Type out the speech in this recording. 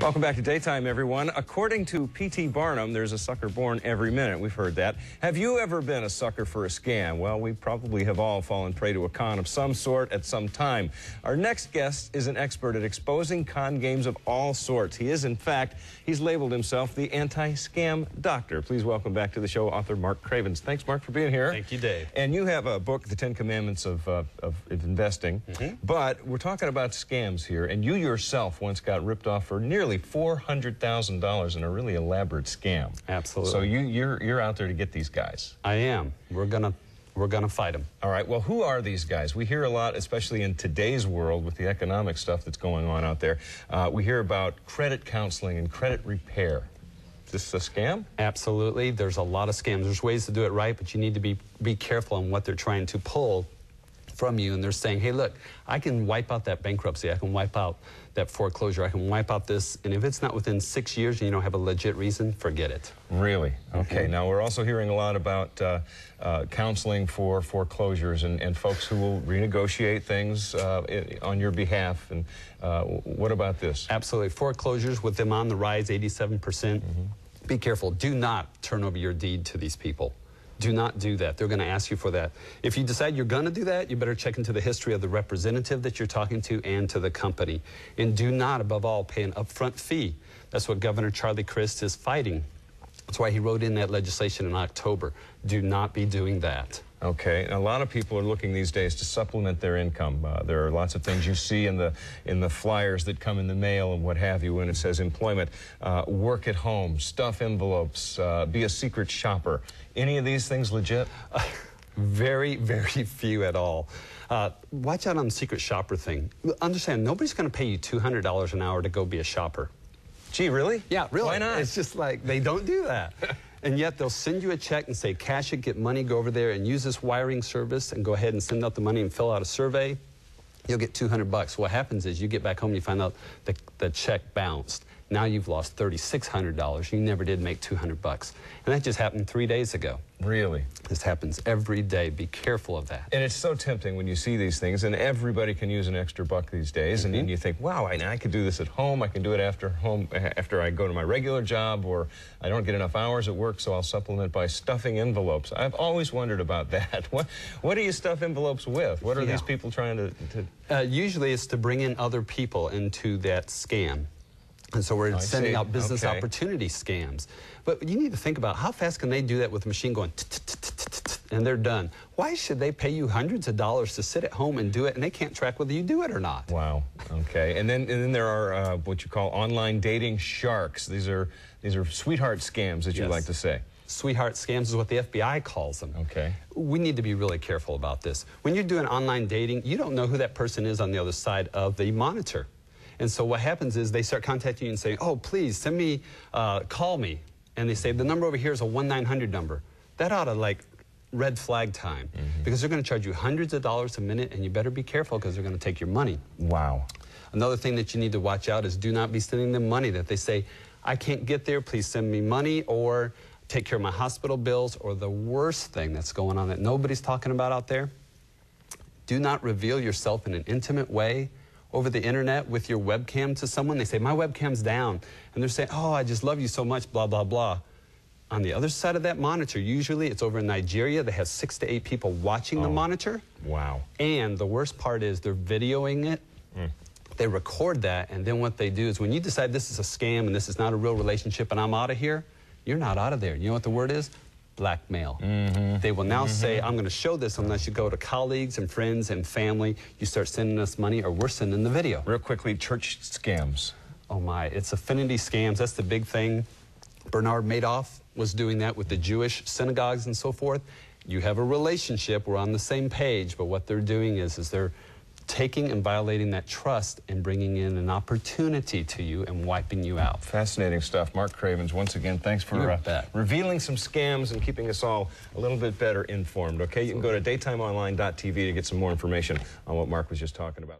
Welcome back to Daytime, everyone. According to P.T. Barnum, there's a sucker born every minute. We've heard that. Have you ever been a sucker for a scam? Well, we probably have all fallen prey to a con of some sort at some time. Our next guest is an expert at exposing con games of all sorts. He is, in fact, he's labeled himself the anti-scam doctor. Please welcome back to the show author Mark Cravens. Thanks, Mark, for being here. Thank you, Dave. And you have a book, The 10 Commandments of Investing. But we're talking about scams here, and you yourself once got ripped off for nearly $400,000 in a really elaborate scam. Absolutely. So you're out there to get these guys. I am. We're gonna fight them. All right. Well, who are these guys? We hear a lot, especially in today's world with the economic stuff that's going on out there. We hear about credit counseling and credit repair. Is this a scam? Absolutely. There's a lot of scams. There's ways to do it right, but you need to be careful on what they're trying to pull from you. And they're saying, hey, look, I can wipe out that bankruptcy. I can wipe out that foreclosure. I can wipe out this. And if it's not within 6 years and you don't have a legit reason, forget it. Really? Okay. Now, we're also hearing a lot about counseling for foreclosures and folks who will renegotiate things on your behalf. And what about this? Absolutely. Foreclosures, with them on the rise, 87%. Be careful. Do not turn over your deed to these people. Do not do that. They're going to ask you for that. If you decide you're going to do that, you better check into the history of the representative that you're talking to and to the company. And do not, above all, pay an upfront fee. That's what Governor Charlie Crist is fighting. That's why he wrote in that legislation in October. Do not be doing that. Okay. A lot of people are looking these days to supplement their income. There are lots of things you see in the flyers that come in the mail and what have you when it says employment. Work at home, stuff envelopes, be a secret shopper. Any of these things legit? Very, very few at all. Watch out on the secret shopper thing. Understand, nobody's going to pay you $200 an hour to go be a shopper. Gee, really? Yeah, really. Why not? It's just like, they don't do that. And yet they'll send you a check and say, cash it, get money, go over there and use this wiring service and go ahead and send out the money and fill out a survey. You'll get $200. What happens is you get back home and you find out the check bounced. Now you've lost $3,600. You never did make $200. And that just happened 3 days ago. Really? This happens every day. Be careful of that. And it's so tempting when you see these things, and everybody can use an extra buck these days, and you think, wow, I could do this at home. I can do it after I go to my regular job, or I don't get enough hours at work, so I'll supplement by stuffing envelopes. I've always wondered about that. What do you stuff envelopes with? What are these people trying to... Usually it's to bring in other people into that scam. And so we're sending out business opportunity scams. But you need to think about how fast can they do that with a machine going and they're done. Why should they pay you hundreds of dollars to sit at home and do it and they can't track whether you do it or not? Wow. Okay. And then there are what you call online dating sharks. These are sweetheart scams, as you like to say. Sweetheart scams is what the FBI calls them. Okay. We need to be really careful about this. When you're doing online dating, you don't know who that person is on the other side of the monitor. And so what happens is they start contacting you and saying, oh, please send me, call me. And they say, the number over here is a 1-900 number. That ought to, like, red flag time. Because they're going to charge you hundreds of dollars a minute, and you better be careful because they're going to take your money. Wow. Another thing that you need to watch out is do not be sending them money that they say, I can't get there, please send me money, or take care of my hospital bills, or the worst thing that's going on that nobody's talking about out there, do not reveal yourself in an intimate way over the internet with your webcam to someone. They say, my webcam's down. And they're saying, oh, I just love you so much, blah, blah, blah. On the other side of that monitor, usually it's over in Nigeria. They have 6 to 8 people watching the monitor. Wow. And the worst part is they're videoing it. They record that. And then what they do is when you decide this is a scam and this is not a real relationship and I'm out of here, you're not out of there. You know what the word is? Blackmail. They will now say, I'm going to show this unless you go to colleagues and friends and family. You start sending us money or we're sending the video. Real quickly, church scams. Oh my, it's affinity scams. That's the big thing. Bernard Madoff was doing that with the Jewish synagogues and so forth. You have a relationship, we're on the same page, but what they're doing is they're taking and violating that trust and bringing in an opportunity to you and wiping you out. Fascinating stuff. Mark Cravens, once again, thanks for revealing some scams and keeping us all a little bit better informed. Okay, you can go to daytimeonline.tv to get some more information on what Mark was just talking about.